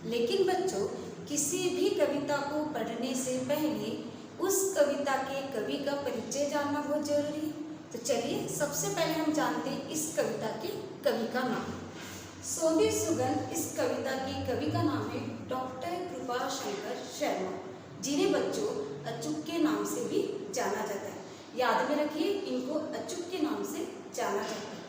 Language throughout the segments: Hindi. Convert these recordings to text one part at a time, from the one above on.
लेकिन बच्चों, किसी भी कविता को पढ़ने से पहले उस कविता के कवि का परिचय जानना बहुत जरूरी है। तो चलिए सबसे पहले हम जानते हैं इस कविता के कवि का नाम। सोंधी सुगंध इस कविता की कवि का नाम है डॉक्टर कृपा शंकर शर्मा, जिन्हें बच्चों अचूक के नाम से भी जाना जाता है। याद में रखिए, इनको अचूक के नाम से जाना जाता है।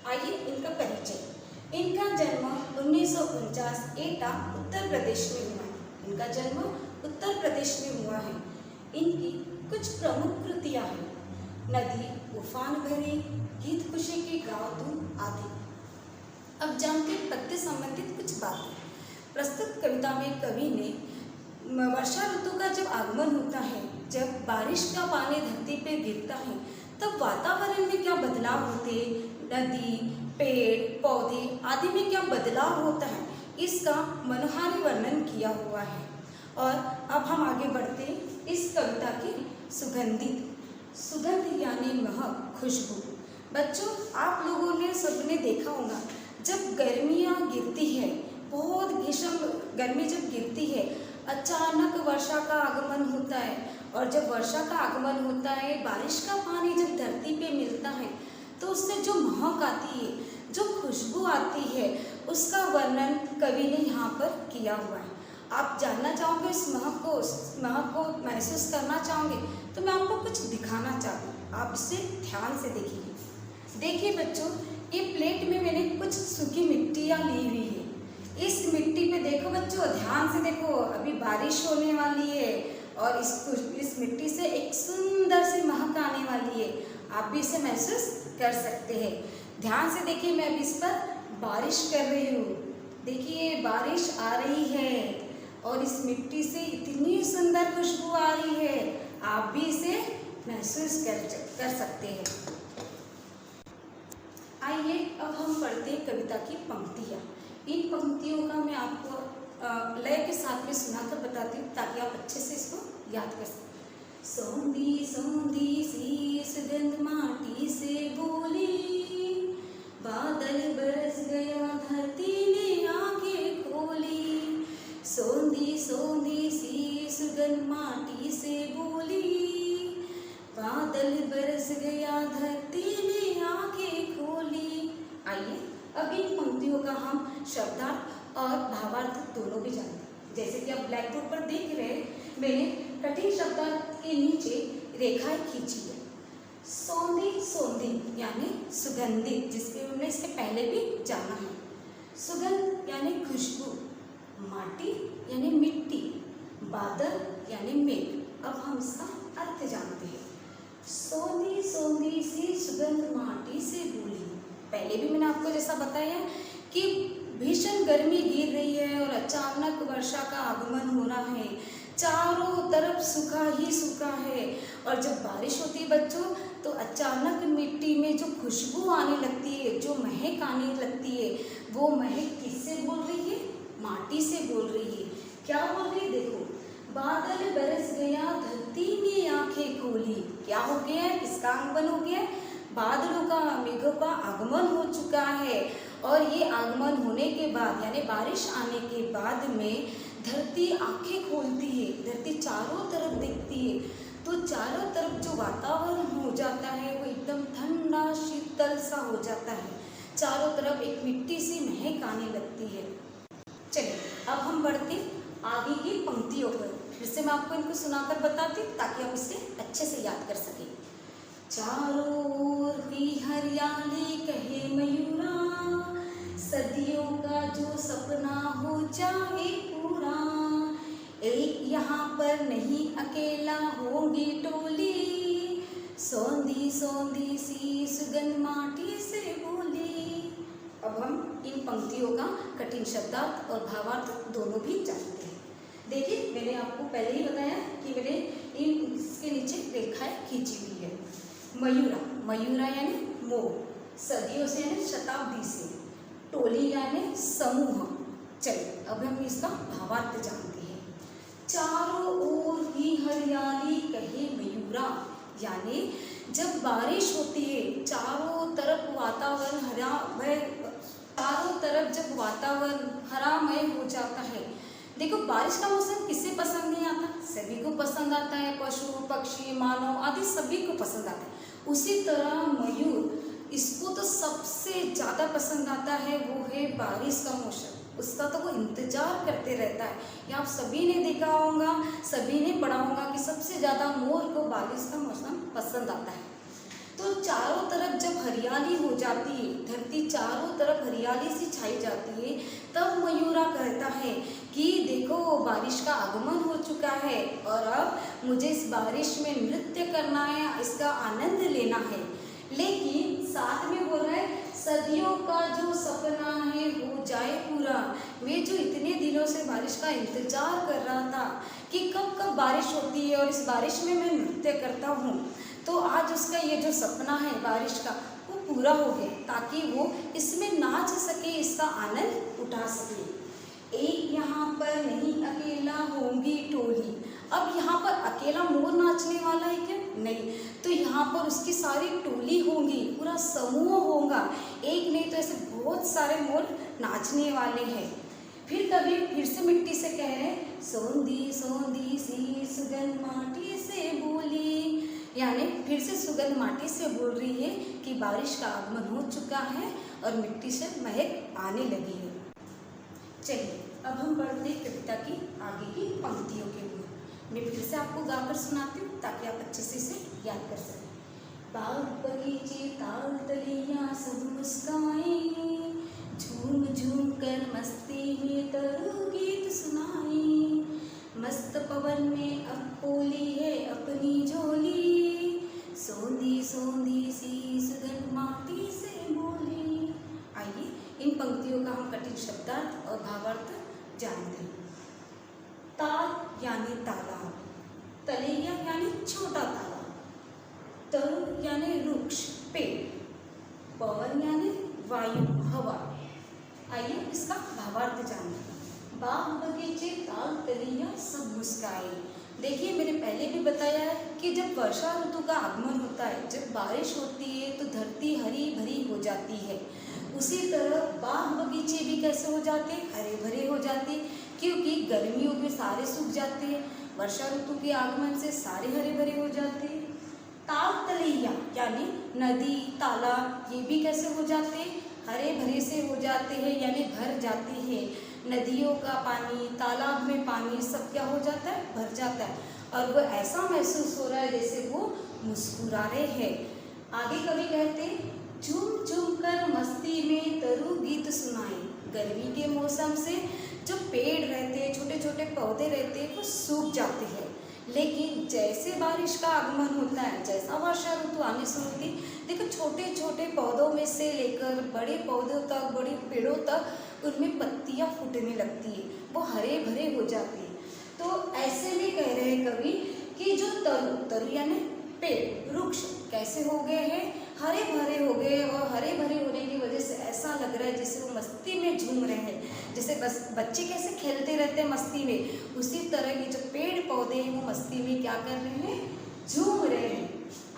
आइए इनका परिचय। इनका जन्म 1949 एटा उत्तर प्रदेश में हुआ है। इनका जन्म उत्तर प्रदेश में हुआ है। इनकी कुछ प्रमुख कृतियां हैं: नदी, उफान भरे, गीत खुशी के गाँव तुम आदि। अब जानते हैं पद्य संबंधित कुछ बातें। प्रस्तुत कविता में कवि ने वर्षा ऋतु का जब आगमन होता है, जब बारिश का पानी धरती पे गिरता है, तब वातावरण में क्या बदलाव होते हैं, नदी, पेड़ पौधे आदि में क्या बदलाव होता है, इसका मनोहारी वर्णन किया हुआ है। और अब हम आगे बढ़ते हैं इस कविता की सुगंधित। सुगंध यानी महक, खुशबू। बच्चों, आप लोगों ने सबने देखा होगा, जब गर्मियाँ गिरती है, बहुत भीषण गर्मी जब गिरती है, अचानक वर्षा का आगमन होता है, और जब वर्षा का आगमन होता है, बारिश का पानी जब धरती पे मिलता है, तो उससे जो महक आती है, जो खुशबू आती है, उसका वर्णन कवि ने यहाँ पर किया हुआ है। आप जानना चाहोगे इस महक को महसूस करना चाहोगे, तो मैं आपको कुछ दिखाना चाहूँगी। आप इसे ध्यान से देखिए। देखिए बच्चों, ये प्लेट में मैंने कुछ सूखी मिट्टियाँ ली हुई है। इस मिट्टी पे देखो बच्चों, ध्यान से देखो, अभी बारिश होने वाली है और इस मिट्टी से एक सुंदर सी महक आने वाली है। आप भी इसे महसूस कर सकते हैं। ध्यान से देखिए, मैं अभी इस पर बारिश कर रही हूँ। देखिए बारिश आ रही है और इस मिट्टी से इतनी सुंदर खुशबू आ रही है, आप भी इसे महसूस कर सकते हैं। आइए अब हम पढ़ते हैं कविता की पंक्तियाँ। इन पंक्तियों का मैं आपको लय के साथ में सुनाकर बताती हूँ, ताकि आप अच्छे से इसको याद कर सकें। सौंधी सौंधी सी सुगंध माटी से बोली, बादल बरस गया धरती ने आंखें खोली। सौंधी सौंधी सी सुगंध माटी से बोली, बादल बरस गया धरती ने आंखें खोली। आइए अब इन पंक्तियों का हम शब्दार्थ और भावार्थ दोनों भी जानते हैं। जैसे कि आप ब्लैक बोर्ड पर देख रहे हैं, मैंने कठिन शब्दार्थ के नीचे रेखाएं खींची है। सौंधी सौंधी यानी सुगंधित, जिसके हमने इसके पहले भी जाना है। सुगंध यानी खुशबू, माटी यानी मिट्टी, बादल यानी मेघ। अब हम इसका अर्थ जानते हैं। सौंधी सौंधी सी सुगंध माटी से बोली। पहले भी मैंने आपको जैसा बताया कि भीषण गर्मी गिर रही है और अचानक वर्षा का आगमन हो रहा है, चारों तरफ सूखा ही सूखा है। और जब बारिश होती है बच्चों, तो अचानक मिट्टी में जो खुशबू आने लगती है, जो महक आने लगती है, वो महक किससे बोल रही है? माटी से बोल रही है। क्या बोल रही है? देखो, बादल बरस गया धरती ने आंखें खोली। क्या हो गया है? किसका आगमन हो गया? बादलों का, मेघों का आगमन हो चुका है। और ये आगमन होने के बाद यानी बारिश आने के बाद में धरती आंखें खोलती है, धरती चारों तरफ देखती है, तो चारों तरफ जो वातावरण हो जाता है वो एकदम ठंडा शीतल सा हो जाता है। चारों तरफ एक मिट्टी सी महक आने लगती है। चलिए अब हम बढ़ते आगे की पंक्तियों पर। फिर से मैं आपको इनको सुनाकर बताती हूँ, ताकि आप इसे अच्छे से याद कर सकें। चारों ओर की हरियाली कहे मयूरा, सदियों का जो सपना हो जाए पूरा। एक यहाँ पर नहीं अकेला होगी टोली, सौंधी सौंधी सी सुगंध माटी से बोली। अब हम इन पंक्तियों का कठिन शब्दार्थ और भावार्थ दोनों भी जानते हैं। देखिए, मैंने आपको पहले ही बताया कि मैंने इसके नीचे रेखाएं खींची हुई है। मयूरा, मयूरा यानी मोर, सदियों से यानी शताब्दी से, टोली यानी समूह। चलिए अब हम इसका भावार्थ जानते हैं। चारों ओर की हरियाली कहे मयूरा, यानी जब बारिश होती है, चारों तरफ वातावरण हरामय, चारों तरफ जब वातावरण हरामय हो जाता है, देखो बारिश का मौसम किसे पसंद नहीं आता, सभी को पसंद आता है, पशु पक्षी मानव आदि सभी को पसंद आता है। उसी तरह मयूर इसको तो सबसे ज़्यादा पसंद आता है, वो है बारिश का मौसम। उसका तो वो इंतजार करते रहता है। ये आप सभी ने देखा होगा, सभी ने पढ़ा होगा कि सबसे ज़्यादा मोर को बारिश का मौसम पसंद आता है। तो चारों तरफ जब हरियाली हो जाती है, धरती चारों तरफ हरियाली सी छाई जाती है, तब मयूरा कहता है कि देखो बारिश का आगमन हो चुका है और अब मुझे इस बारिश में नृत्य करना है, इसका आनंद लेना है। लेकिन साथ में बोल रहा है सदियों का जो सपना है हो जाए पूरा। वे जो इतने दिनों से बारिश का इंतजार कर रहा था कि कब कब बारिश होती है और इस बारिश में मैं नृत्य करता हूँ, तो आज उसका ये जो सपना है बारिश का वो पूरा हो गया, ताकि वो इसमें नाच सके, इसका आनंद उठा सके। एक यहाँ पर नहीं अकेला होंगी टोली। अब यहाँ पर अकेला मोर नाचने वाला है क्या? नहीं, तो यहाँ पर उसकी सारी टोली होंगी, पूरा समूह होगा। एक नहीं तो ऐसे बहुत सारे मोर नाचने वाले हैं। फिर कभी फिर से मिट्टी से कह रहे सोंधी सोंधी सी सुगंध माटी से बोली, यानी फिर से सुगंध माटी से बोल रही है कि बारिश का आगमन हो चुका है और मिट्टी से महक आने लगी है। चलिए अब हम बढ़ते कविता की आगे की पंक्तियों के लिए। मैं फिर से आपको गाकर सुनाती हूँ ताकि आप अच्छे से इसे याद कर सकें। बाग बगीचे ताल तलियाँ सब मुस्काएं, झूम झूम कर मस्ती में तरु गीत सुनाएं। मस्त पवन में अब खोली है अपनी झोली, सोंधी सोंधी सी सुगंध माटी से बोली। आइए इन पंक्तियों का हम कठिन शब्दार्थ और भावार्थ जानते हैं। ताल यानी तालाब, तलैया यानी छोटा तालाब, तरु यानी वृक्ष पेड़, पवन यानी वायु हवा। आइए इसका भावार्थ जानते हैं। बाग बगीचे ताल तलैया सब मुस्काए। देखिए मैंने पहले भी बताया है कि जब वर्षा ऋतु का आगमन होता है, जब बारिश होती है तो धरती हरी भरी हो जाती है। उसी तरह बाग बगीचे भी कैसे हो जाते हैं? हरे भरे हो जाते हैं, क्योंकि गर्मियों में सारे सूख जाते हैं, वर्षा ऋतु के आगमन से सारे हरे भरे हो जाते हैं। ताल तलैया यानी नदी तालाब ये भी कैसे हो जाते हैं? हरे भरे से हो जाते हैं, यानी भर जाते हैं। नदियों का पानी, तालाब में पानी सब क्या हो जाता है? भर जाता है और वो ऐसा महसूस हो रहा है जैसे वो मुस्कुरा रहे हैं। आगे कवि कहते हैं झूम झूम कर मस्ती में तरु गीत सुनाए। गर्मी के मौसम से जो पेड़ रहते हैं, छोटे छोटे पौधे रहते हैं, वो सूख जाते हैं। लेकिन जैसे बारिश का आगमन होता है, जैसा वर्षा ऋतु आने शुरू होती है, देखो छोटे छोटे पौधों में से लेकर बड़े पौधों तक, बड़े पेड़ों तक उनमें पत्तियां फूटने लगती है, वो हरे भरे हो जाते हैं। तो ऐसे में कह रहे हैं कवि कि जो तरु, तरु यानी पेड़ वृक्ष कैसे हो गए हैं? हरे भरे हो गए, और हरे भरे होने की वजह से ऐसा लग रहा है जैसे वो मस्ती में झूम रहे हैं। जैसे बस बच्चे कैसे खेलते रहते हैं मस्ती में, उसी तरह के जो पेड़ पौधे हैं वो मस्ती में क्या कर रहे हैं? झूम रहे हैं।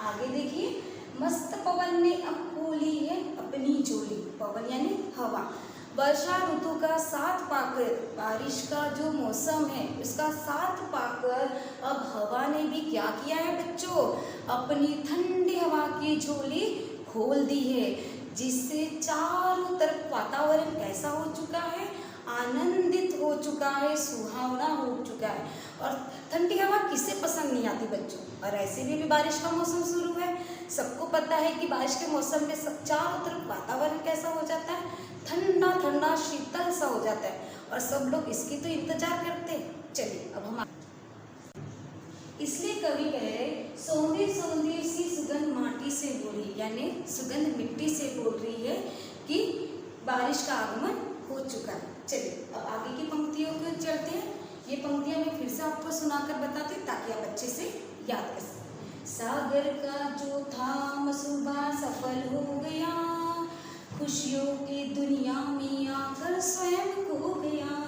आगे देखिए मस्त पवन ने अब खोली है अपनी झोली। पवन यानी हवा। वर्षा ऋतु का साथ पाकर, बारिश का जो मौसम है उसका साथ पाकर अब हवा ने भी क्या किया है बच्चों? अपनी ठंडी हवा की झोली खोल दी है, जिससे चारों तरफ वातावरण कैसा हो चुका है? आनंदित हो चुका है, सुहावना हो चुका है। और ठंडी हवा किसे पसंद नहीं आती बच्चों? और ऐसे में भी बारिश का मौसम शुरू है, सबको पता है कि बारिश के मौसम में सब चारों तरफ वातावरण कैसा हो जाता है? ठंडा ठंडा शीतल सा हो जाता है, और सब लोग इसकी तो इंतजार करते हैं। चलिए अब हम इसलिए कवि कह रहे सौंधी सौंधी सी सुगंध माटी से बोली, यानी सुगंध मिट्टी से बोल रही है कि बारिश का आगमन हो चुका है। चलिए अब आगे की पंक्तियों को चलते हैं। ये पंक्तियां मैं फिर से आपको सुनाकर बताती हूँ ताकि आप अच्छे से याद कर सकें। सागर का जो था मसूबा सफल हो गया, खुशियों की दुनिया में आकर स्वयं खो गया।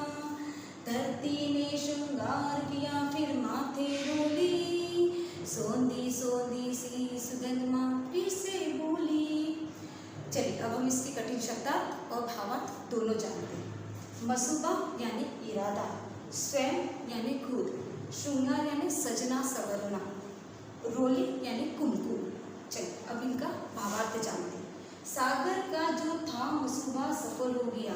धरती ने श्रृंगार किया फिर माथे रोली, सौंधी सौंधी सी सुगंध माटी से बोली। चलिए अब हम इसकी कठिन शब्दार्थ और भावार्थ दोनों जानते हैं। मसूबा यानी इरादा, स्वयं यानी खुद, श्रृंगार यानी सजना सवरना, रोली यानी कुमकुम। चलिए अब इनका भावार्थ जानते हैं। सागर का जो था मसूबा सफल हो गया।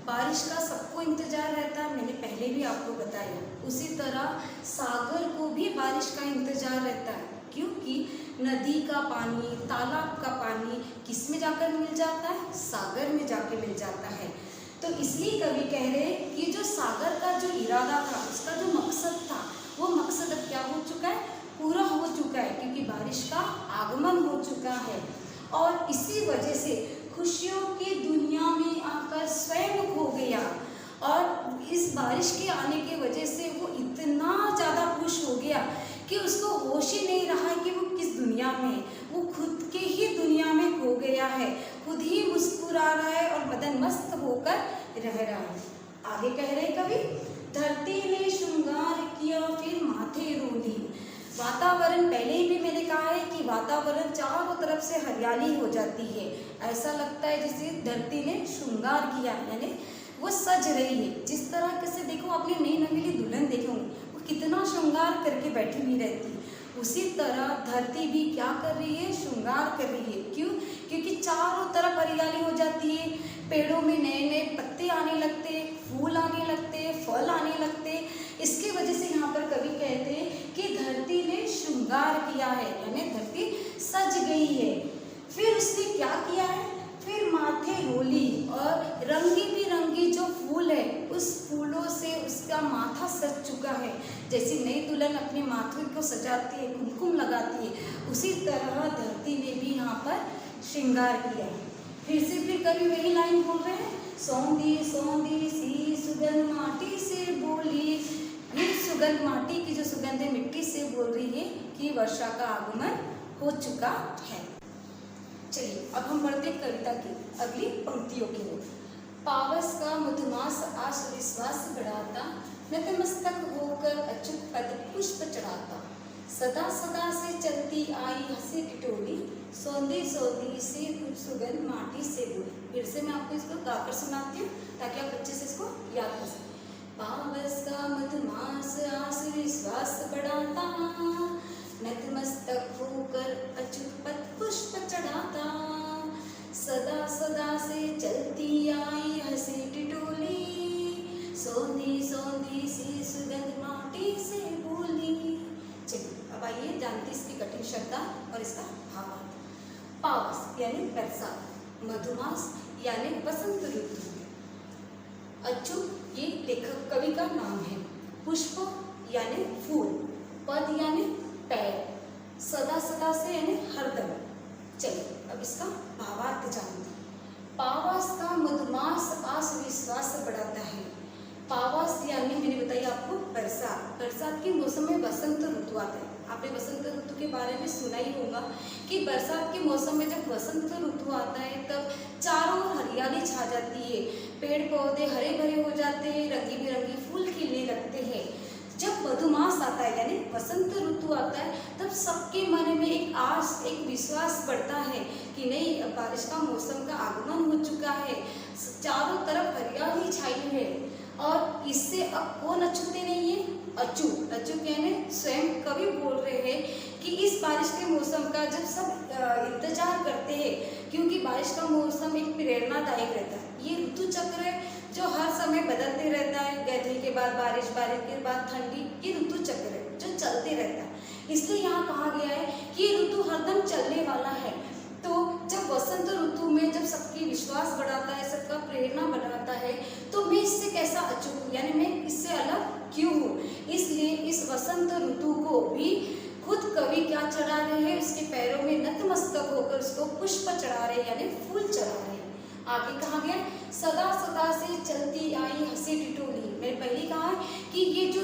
बारिश का सबको इंतजार रहता है, मैंने पहले भी आपको बताया। उसी तरह सागर को भी बारिश का इंतजार रहता है, क्योंकि नदी का पानी, तालाब का पानी किस में जाकर मिल जाता है? सागर में जाकर मिल जाता है। तो इसलिए कवि कह रहे हैं कि जो सागर का जो इरादा था, उसका जो मकसद था, वो मकसद अब क्या हो चुका है? पूरा हो चुका है, क्योंकि बारिश का आगमन हो चुका है। और इसी वजह से खुशियों की दुनिया में आकर स्वयं खो गया। और इस बारिश के आने की वजह से वो इतना ज़्यादा खुश हो गया कि उसको होश ही नहीं रहा कि वो किस दुनिया में है। वो खुद के ही दुनिया में खो गया है, खुद ही मुस्कुरा रहा है और मदन मस्त होकर रह रहा है। आगे कह रहे कवि, धरती ने श्रृंगार किया फिर माथे रोली। वातावरण, पहले भी मैंने कहा है कि वातावरण चारों तरफ से हरियाली हो जाती है। ऐसा लगता है जैसे धरती ने श्रृंगार किया, यानी वो सज रही है। जिस तरह से देखो, आपने नई नवीली दुल्हन देखी होंगी, वो कितना श्रृंगार करके बैठी हुई रहती है। उसी तरह धरती भी क्या कर रही है? श्रृंगार कर रही है। क्यों? क्योंकि चारों तरफ हरियाली हो जाती है, पेड़ों में नए नए पत्ते आने लगते हैं, फूल आने लगते हैं, फल आने लगते हैं। इसकी वजह से यहाँ पर कवि कहते हैं कि धरती ने श्रृंगार किया है, यानी धरती सज गई है। फिर उसने क्या किया है? फिर माथे रोली, और रंगी बिरंगी जो फूल है, उस फूलों से उसका माथा सज चुका है। जैसे नई दुल्हन अपने माथे को सजाती है, कुमकुम लगाती है, उसी तरह धरती ने भी यहाँ पर श्रृंगार किया। फिर कभी वही लाइन बोल रहे हैं, सौंधी सौंधी सी सुगंध माटी से बोली। ये सुगंध, माटी की जो सुगंध है, मिट्टी से बोल रही है कि वर्षा का आगमन हो चुका है। चलिए अब हम बढ़ते कविता की अगली पंक्तियों की ओर। पावस का मधुमास आश विश्वास बढ़ाता, नतमस्तक होकर अच्युत पद पुष्प चढ़ाता। सदा सदा से चलती आई हंसी टिटोली, सौंधी सौंधी सी सुगंध माटी से बोली। फिर से मैं आपको इसको गाकर सुनाती हूँ ताकि आप अच्छे से इसको याद कर सकें। पावस का मधुमास आस विश्वास बढ़ाता, नतमस्तक होकर अच्युत पद पुष्प चढ़ाता। सदा सदा से चलती आई हंसी टिटोली, सौंधी सौंधी सी सुगंध माटी से बोली। चलिए अब आइए जानते इसकी कठिन शब्द और इसका भावार्थ। पावस यानी बरसात, मधुमास यानी बसंत ऋतु, अच्युत ये लेखक कवि का नाम है, पुष्प यानी फूल, पद यानी पैर, सदा सदा से यानी हरदम। चलिए अब इसका भावार्थ जानते हैं। पावस का मधुमास आस विश्वास बढ़ाता है। पावस यानी मैंने बताया आपको बरसात। बरसात के मौसम में बसंत ऋतु आता है। आपने बसंत ऋतु के बारे में सुना ही होगा कि बरसात के मौसम में जब बसंत ऋतु आता है तब चारों ओर हरियाली छा जाती है, पेड़ पौधे हरे भरे हो जाते हैं, रंगी बिरंगी फूल खिलने लगते हैं। जब मधुमास आता है यानी बसंत ऋतु आता है, तब सबके मन में एक आस, एक विश्वास बढ़ता है कि नहीं, अब बारिश का मौसम का आगमन हो चुका है, चारों तरफ हरियाली छाई है। और इससे अब कौन अछूते नहीं है? अच्युत। अच्युत यानी स्वयं कवि बोल रहे हैं कि इस बारिश के मौसम का जब सब इंतजार करते हैं, क्योंकि बारिश का मौसम एक प्रेरणादायक रहता है। ये ऋतु चक्र है जो हर समय बदलते रहता है, गर्मी के बाद बारिश, बारिश के बाद ठंडी, ये ऋतु चक्र है जो चलते रहता है। इसलिए यहाँ कहा गया है कि ये ऋतु हरदम चलने वाला है। तो जब वसंत ऋतु में जब सबकी विश्वास बढ़ाता है, सबका प्रेरणा बढ़ाता है, तो मैं इससे कैसा अचूक हूँ, यानी मैं इससे अलग क्यों हूँ। इसलिए इस वसंत ऋतु को भी खुद कवि क्या चढ़ा रहे हैं, उसके पैरों में नतमस्तक होकर उसको पुष्प चढ़ा रहे हैं, यानी फूल चढ़ा रहे हैं। आगे कहा गया, सदा सदा से चलती आई हंसी टिटोली। मैंने पहले कहा है कि ये जो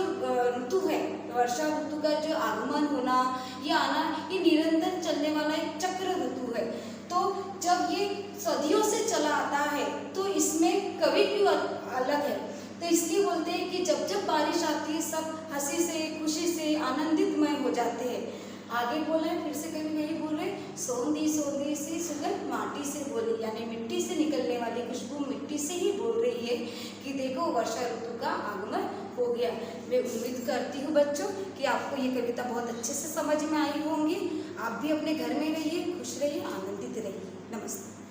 ऋतु है, वर्षा ऋतु का जो आगमन होना या आना, ये निरंतर चलने वाला एक चक्र ऋतु है। तो जब ये सदियों से चला आता है तो इसमें कवि क्यों अलग है? तो इसलिए बोलते हैं कि जब जब बारिश आती है सब हंसी से, खुशी से, आनंदितमय हो जाते हैं। आगे बोल रहे हैं, फिर से कभी नहीं बोल रहे, सौंधी सौंधी सी सुगंध माटी से बोली, यानी मिट्टी से निकलने वाली खुशबू मिट्टी से ही बोल रही है कि देखो वर्षा ऋतु का आगमन हो गया। मैं उम्मीद करती हूँ बच्चों कि आपको ये कविता बहुत अच्छे से समझ में आई होंगी। आप भी अपने घर में रहिए, खुश रहिए, आनंदित रहिए। नमस्ते।